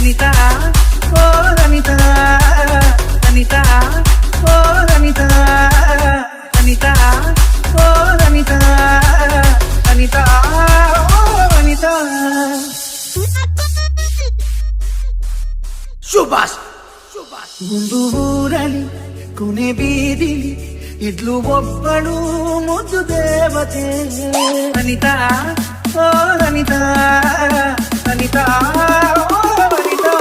ಅನಿತಾ ಓ ಅನಿತಾ ಅನಿತಾ ಓ ಅನಿತಾ ಅನಿತಾ ಓ ಅನಿತಾ ಅನಿತಾ ಓ ಅನಿತಾ ಸುಭಾಷ್ ಒಂದು ಊರಲ್ಲಿ ಕೊನೆ ಬೀದಿಲಿ ಇದ್ಲು ಒಬ್ಬಳು ಮುದ್ದು ದೇವತೆ ಅನಿತಾ ಓ ಅನಿತಾ ಅನಿತಾ ಓ ಅನಿತಾ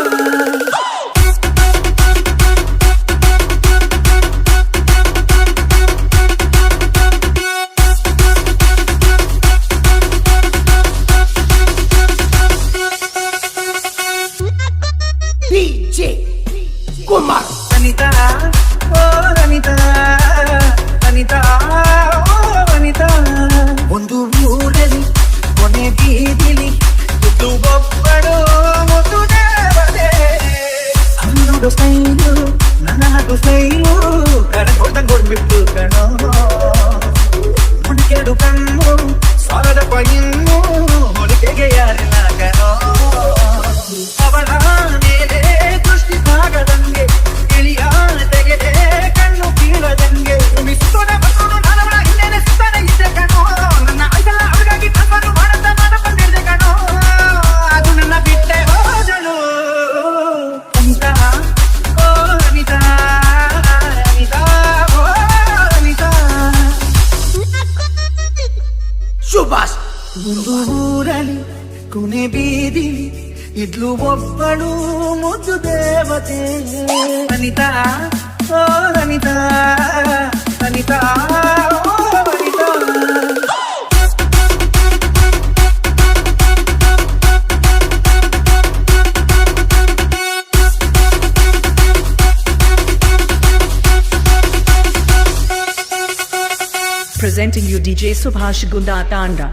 ಡಿಜೆ ಕುಮಾರ್ ಅನಿತಾ ಓ ಅನಿತಾ ಅನಿತಾ ಓ ಅನಿತಾ ಒಂದು ಊರಲ್ಲಿ ಕೊನೆ ಬೀದಿಲಿ ಇದ್ದು ಒಬ್ಬಳು ಮುದ್ದು ದೇವತೆ ಅನ್ನೋದು ಸ್ಟೈಲು ನನ್ನ ಸ್ಟೈಲು ಕಡ್ಬಿಟ್ಟು ಕಣೋ ಮುಡಿಕೆರಡು ಕಣ್ಣು ಸಾಲದ ಪೈನ್ನು ಹೊಲಿಕೆಗೆ ಯಾರಿಲ್ಲ ಕಣೋ ಅವಳ ಮೇಲೆ ದೃಷ್ಟಿ ಸಾಗದಂಗೆ ಇಳಿಯ ತೆಗೆದೆ ಕಣ್ಣು ಕೀಳದಂಗೆ ಮಿಸುತ್ತೋಣ ಬಸೋಣ ನಾನವಳ ಹಿಂದೆನೆ ಸುತ್ತಾನೆ ಇದ್ದೆ ಕಣೋ ನನ್ನ ಐದಲ್ಲ ಅವಳಿಗಾಗಿ ತಪ್ಪನ್ನು ಮಾಡ ಬಂದಿದ್ದೆ ಕಣೋ ಅದು ನನ್ನ ಬಿಟ್ಟೆ ಹೋದಳು ಅನಿತಾ ಓ ಅನಿತಾ ಅನಿತಾ ಓ ಅನಿತಾ ಸುಭಾಷ್ ಒಂದು ಊರಲ್ಲಿ ಕೊನೆ ಬೀದಿಲಿ ಇದ್ಲು ಒಬ್ಬಳು ಮುದ್ದು ದೇವತೆ ಅನಿತಾ ಓ ಅನಿತಾ ಅನಿತಾ ಓ Anita Presenting you DJ Subhash Gunda Tanda.